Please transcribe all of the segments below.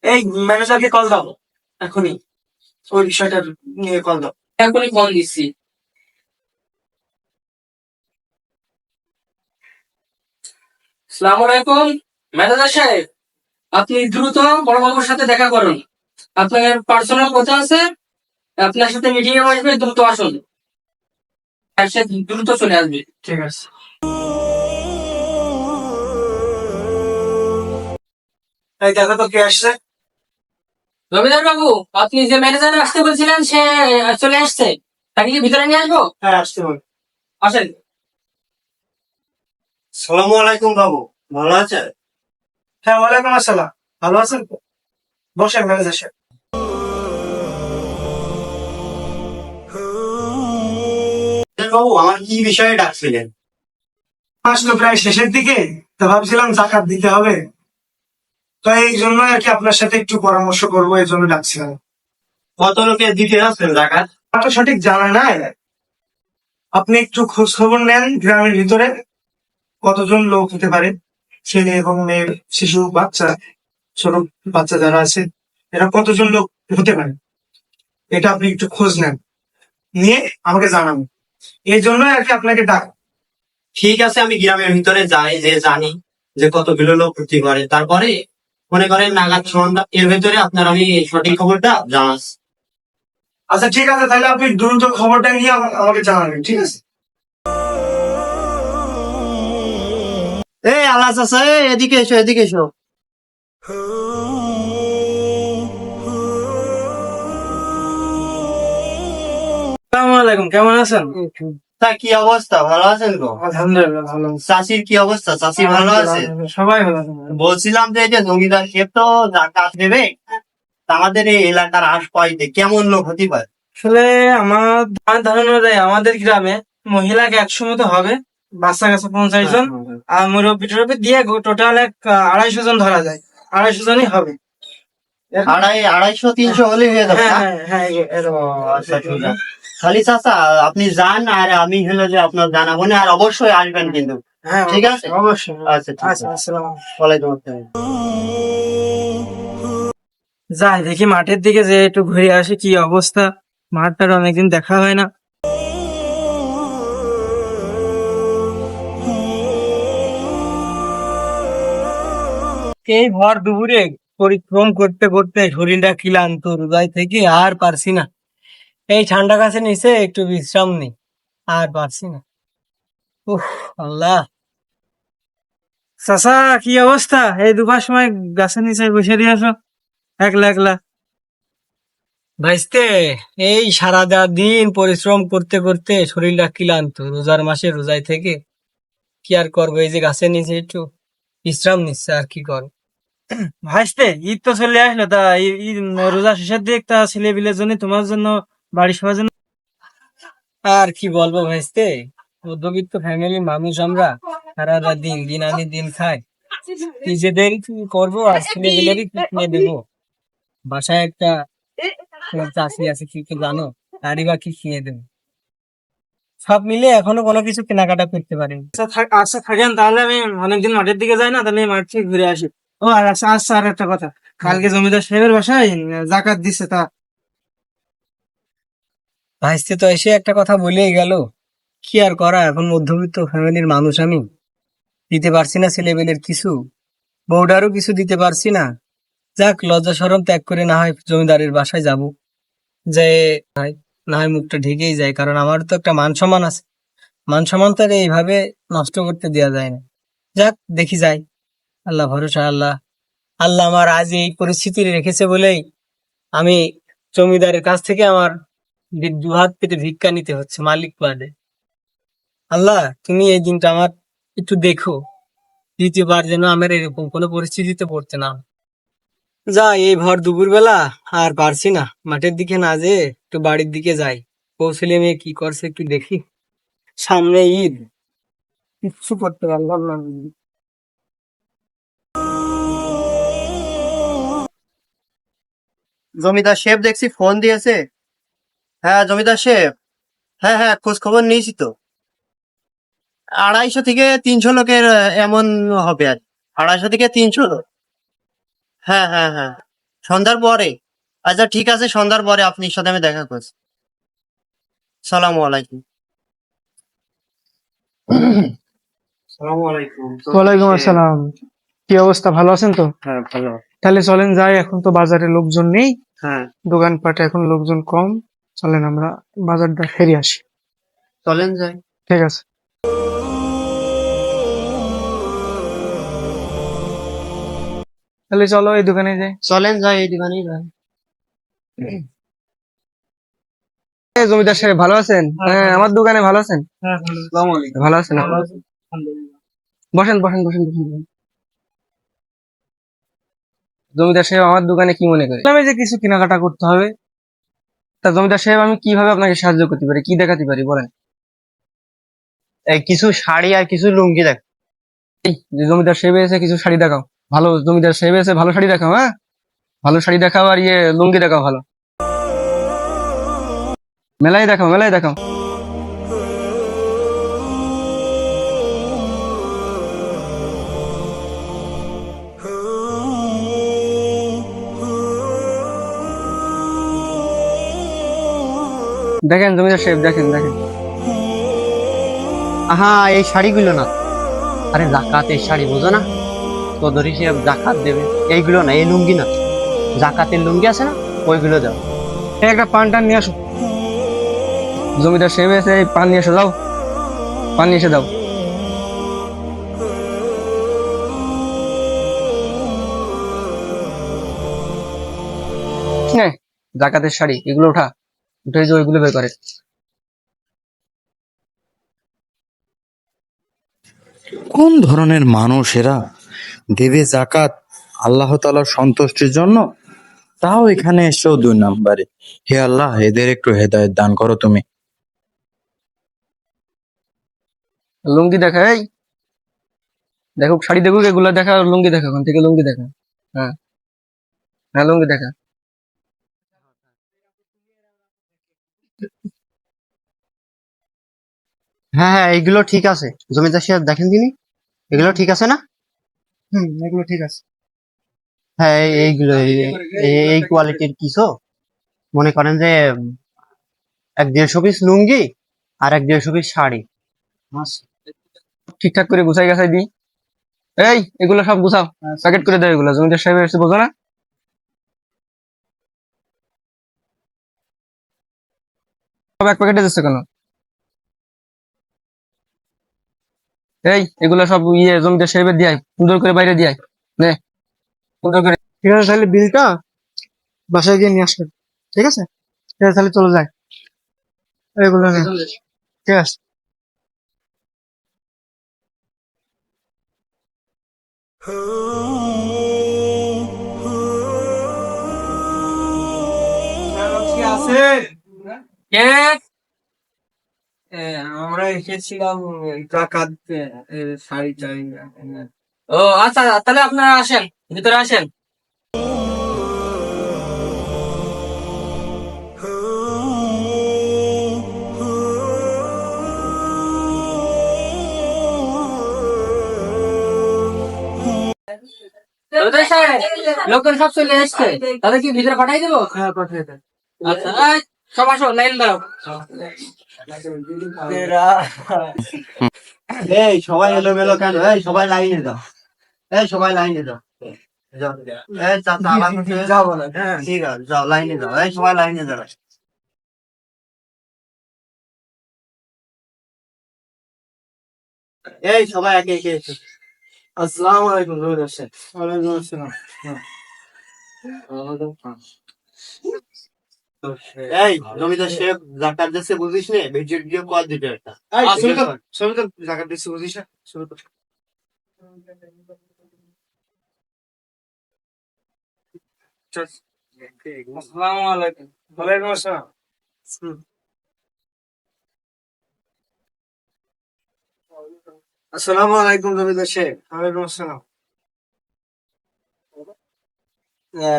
এই ম্যানেজারকে কল দাও এখনই, ওই বিষয়টা নিয়ে কল দাও। এখনই ফোন দিচ্ছি। আসসালামু আলাইকুম ম্যানেজার সাহেব, আপনি দ্রুত বড়বাবুর সাথে দেখা করুন। আপনার পার্সোনাল কথা আছে, আপনার সাথে মিটিং এ আসবে, দ্রুত আসুন। সে দ্রুত চলে আসবে। ঠিক আছে। এই দেখো তো কে আসছে। জমিদার বাবু, আপনি যে ম্যানেজার আসতে বলছিলেন সে চলে আসছে। তাকে কি ভিতরে নিয়ে আসবো? হ্যাঁ, আসতে বল। আসেন। সালামু আলাইকুম বাবু, ভালো আছে? হ্যাঁ, ওয়ালাইকুম আসসালাম। ভালো আছেন তো? বসেন ম্যানেজার সাহেব। বাবু, আমার কি বিষয়ে ডাকছিলেন? মাস তো প্রায় শেষের দিকে, তো ভাবছিলাম জাকাত দিতে হবে, তো এই জন্য আর কি আপনার সাথে একটু পরামর্শ করবো, এই জন্য ডাকছিলাম। কত লোকে দিতে যাচ্ছেন জাকাত? আমার তো সঠিক জানা নাই, আপনি একটু খোঁজ খবর নেন গ্রামের ভিতরে কতজন লোক হতে পারে, ছেলে এবং মেয়ে, শিশু, বাচ্চা, ছোট বাচ্চা যারা আছে, এরা কতজন লোক হতে পারে, এটা আপনি একটু খোঁজ নেন, নিয়ে আমাকে জানান। এই জন্য আর কি আপনাকে ডাক। ঠিক আছে, আমি গ্রামের ভিতরে যাই, যে জানি যে কতগুলো লোক হতে পারে, তারপরে মনে করেন নাগাদ সন্ধ্যা এর ভিতরে আপনার আমি সঠিক খবরটা জানাচ্ছি। আচ্ছা ঠিক আছে, তাহলে আপনি দ্রুত খবরটা নিয়ে আমাকে জানাবেন, ঠিক আছে? এই আলাস আছে, এদিকে এসো, এদিকে এসো। আসসালামু আলাইকুম, কেমন আছেন? তা কি অবস্থা, ভালো আছেন তো? আলহামদুলিল্লাহ ভালো আছি। চাষির কি অবস্থা, চাষি ভালো আছে? সবাই ভালো আছেন। বলছিলাম যে এই যে জমিদার সাহেব তো জাকাত দেবে, তা আমাদের এই এলাকার আশপাশে কেমন লোক হতে পারে? আসলে আমার ধারণা যায় আমাদের গ্রামে মহিলাকে 100 মতো হবে, বাচ্চা কাছে 50 জন, আর মুরব্বী টুরব্বি দিয়ে টোটাল 250 জন ধরা যায়, 250 জনই হবে। 250-300 হলে হয়ে যাবে হ্যাঁ না? হ্যাঁ হ্যাঁ, এরকম। আচ্ছা ঠিক আছে। খালি চাচা, আপনি যান, আর আমি হলো যে আপনার জানাবো না, আর অবশ্যই আসবেন কিন্তু। হ্যাঁ ঠিক আছে, অবশ্যই। আচ্ছা ঠিক আছে। আচ্ছা, আসসালাম। ওয়ালাইকুম আসসালাম। যাই দেখি মাঠের দিকে, যে একটু ঘুরে আসি কি অবস্থা, মাঠটার অনেকদিন দেখা হয় না। এই ভর দুপুরে পরিশ্রম করতে করতে শরীরটা ক্লান্ত, হৃদয় থেকে আর পারছি না। এই ঠান্ডা গাছের নিচে একটু বিশ্রাম নেই, আর পারছি না। উফ, আল্লাহ। চাচা, কি অবস্থা? এই দুপার সময় গাছের নিচে বসে দিয়ে আসো, একলা একলা। ভাইস্তে, এই সারা দিন পরিশ্রম করতে করতে শরীরটা ক্লান্ত, রোজার মাসে রোজায় থেকে কি আর করবো, এই যে গাছের নিচে একটু বিশ্রাম নিচ্ছে, আর কি করবো। ভাইস্তে, ঈদ তো চলে আসলো, তা ঈদ রোজা শেষের দিক, তা ছেলে বিলের জন্য, তোমার জন্য, বাড়ির সবার জন্য। আর কি বলবো ভাইস্তে, মধ্যবিত্ত ফ্যামিলির মানুষ আমরা, সারা দিন দিন আনি দিন খাই, নিজেদের কি করবো আর ছেলে বিলেরই কি কিনে দেবো। বাসায় একটা চাষি আছে, কি কি জানো, তারই বা কি কিনে দেবো। সব মিলে এখনো কোনো কিছু কেনাকাটা করতে পারিনি। আচ্ছা থাকেন, তাহলে আমি অনেকদিন মাঠের দিকে যাই না, তাহলে মাঠ থেকে ঘুরে আসি। ও আর আচ্ছা আচ্ছা, আর একটা কথা, কালকে জমিদার সাহেবের বাসায় জাকাত দিচ্ছে, তা ভাইস্তে তো এসে একটা কথা বলেই গেল, কি আর করা, এখন মধ্যবিত্ত ফ্যামিলির মানুষ আমি, দিতে পারছি না ছেলেবেলের কিছু, বউডারও কিছু দিতে পারছি না। যাক, লজ্জা শরম ত্যাগ করে না হয় জমিদারের বাসায় যাব, যে না হয় মুখটা ঢেকেই যায়, কারণ আমার তো একটা মান সম্মান আছে, মান সম্মান তো আর এইভাবে নষ্ট করতে দেওয়া যায় না। যাক, দেখি যাই, আল্লাহ ভরসা। আল্লাহ আল্লাহ আমার আজ এই পরিস্থিতি রেখেছে বলেই আমি জমিদারের কাছ থেকে আমার দুহাত পেতে ভিক্ষা নিতে হচ্ছে মালিক বাদে। আল্লাহ, তুমি এই দিনটা আমার একটু দেখো, দ্বিতীয়বার যেন আমার এরকম কোনো পরিস্থিতিতে পড়তে না হয়। যা, এই ভর দুপুর বেলা আর পারছি না, মাঠের দিকে না যেয়ে একটু বাড়ির দিকে যাই, বউ ছেলে মেয়ে কি করছে একটু দেখি, সামনে ঈদ, কিচ্ছু করতে পারলাম না। জমিদার সাহেব দেখছি ফোন দিয়েছে। হ্যাঁ জমিদার সাহেব, হ্যাঁ হ্যাঁ, খোঁজ খবর নিয়েছি তো। 250 থেকে 300 লোকের এমন হবে আর, 250 থেকে 300 লোক। হ্যাঁ হ্যাঁ হ্যাঁ, সন্ধ্যার পরে? আচ্ছা ঠিক আছে, সন্ধ্যার পরে আপনার সাথে আমি দেখা করছি। সালামু আলাইকুম। সালামু আলাইকুম। ওয়ালাইকুম আসসালাম। কি অবস্থা, ভালো আছেন তো? হ্যাঁ ভালো। তাহলে চলেন যাই, এখন তো বাজারে লোকজন নেই, হ্যাঁ দোকানপাটে এখন লোকজন কম। চলেন আমরা বাজারটা সেরে আসি। চলেন যাই। ঠিক আছে। তাহলে চলো এই দোকানে যাই। চলেন যাই, এই দোকানেই যাই। জমিদার সাহেব ভালো আছেন? হ্যাঁ, আমার দোকানে ভালো আছেন? ভালো আছেন আপনি? বসেন বসেন বসেন বসেন বসেন। জমিদার সাহেব, আমার দোকানে কি মনে করে আমি যে কিছু কেনাকাটা করতে হবে, তা জমিদার সাহেব আমি কিভাবে আপনাকে সাহায্য করতে পারি, কি দেখাতে পারি বলেন? এই কিছু শাড়ি আর কিছু লুঙ্গি দেখ। এই যে জমিদার সাহেব এসে কিছু শাড়ি দেখাও, ভালো জমিদার সাহেব এসে ভালো শাড়ি দেখাও, হ্যাঁ ভালো শাড়ি দেখাও, আর লুঙ্গি দেখাও ভালো, মেলাই দেখাও মেলাই দেখাও। দেখেন জমিদার সাহেব, দেখেন দেখেন। হ্যাঁ এই শাড়িগুলো না, আরে জাকাতের শাড়ি বোঝো না, তো ধরি সে জাকাত দেবে, এইগুলো না, এই লুঙ্গি না, জাকাতের লুঙ্গি আছে না, ওইগুলো দাও। এই একটা পান টান নিয়ে আসো, জমিদার সাহেব এসে এই পান নিয়ে এসে দাও, পান নিয়ে এসে দাও। নে, জাকাতের শাড়ি এগুলো উঠা, উঠে যে ওইগুলো বের করে। কোন ধরনের মানুষ এরা? দেবে জাকাত আল্লাহ তাআলার সন্তুষ্টির জন্য, তাও এখানে এসেও 2 নম্বরে। হে আল্লাহ, এদের একটু হেদায়েত দান করো তুমি। লুঙ্গি দেখা, এই দেখুক শাড়ি দেখুক, এগুলো দেখা, আর লুঙ্গি দেখা, ওখান থেকে লুঙ্গি দেখা। হ্যাঁ হ্যাঁ, লুঙ্গি দেখা। হ্যাঁ হ্যাঁ এইগুলো ঠিক আছে, জমিদার সাহেব দেখেন তিনি, এগুলো ঠিক আছে না? এগুলো ঠিক আছে। হ্যাঁ এইগুলো এই কোয়ালিটির কিছু, মনে করেন যে 1-150 পিস লুঙ্গি আর 1-150 পিস শাড়ি। ঠিকঠাক করে গুছাই গাছাই দিই। এই এগুলো সব গুছাও, প্যাকেট করে দাও, এগুলো জমিদার সাহেব এসে বোঝো না, সব এক প্যাকেটে দিচ্ছে কেন? এই এগুলো সব জমিদার সাহেবের দিয়ে আয়, সুন্দর করে বাইরে দিয়ে আয়। নে, সুন্দর করে। ঠিক আছে, তাহলে বিলটা বাসায় গিয়ে নিয়ে আসবেন। ঠিক আছে, ঠিক আছে, তাহলে চলে যায় এগুলো নে। ঠিক আছে। কে? আমরা এসেছিলাম জাকাত শাড়ি চাই। ও আচ্ছা, তাহলে আপনারা আসেন, ভিতরে আসেন। জমিদার সাহেব, লোকজন সব চলে এসছে, তাদের কি ভিতরে পাঠাই দেবো? হ্যাঁ পাঠিয়ে দেন। আচ্ছা, এই, সব আসো, লাইন দাও। এই সবাই এলোমেলো কেন? এই সবাই লাইনে দাও, এই সবাই লাইনে দাও। যাও। এই চাচা যাবো না, হ্যাঁ ঠিক আছে, যাও লাইনে দাও, এই সবাই লাইনে দাও। এই সবাই একে একে এসো। আসসালামু আলাইকুম জমিদার সাহেব। ওয়ালাইকুম আসসালাম। এই জমিদার সাহেব জাকাত দিচ্ছে বুঝিস নে, ভিডিও কল দিতে একটা। জাকাত দিচ্ছি বুঝিস না? আসসালামু আলাইকুম। ওয়ালাইকুম আসসালাম। আসসালামু আলাইকুম জমিদার সাহেব। ওয়ালাইকুম আসসালাম।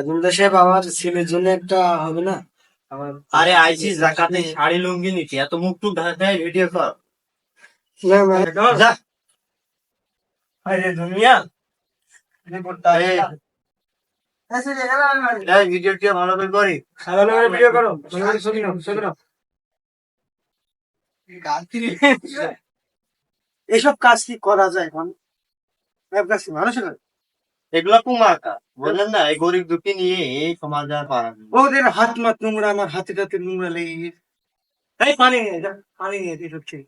জমিদার সাহেব, আমার ছেলের জন্য একটা হবে না? আমার আরে আইসি জাকাতে শাড়ি লুঙ্গি নিচ্ছি, এত মুখ টুক ঢাকা ভিডিও কল। না না যা আরে দুনিয়া এই, ভিডিওটা ভালো করে করি। ভিডিও করো ছবি নাও ছবি নাও। এসব কাজ কি করা যায় এখন? মানুষের এগুলা কুমার বললেন না, এই গরিব দুঃখী নিয়ে এই সমাজ আর পারা যায় না। ওদের হাত মাত নোংরা, আমার হাতে টাতে নোংরা লেগে গেছে। এই পানি নিয়ে যা, পানি নিয়ে দিই সবচেয়ে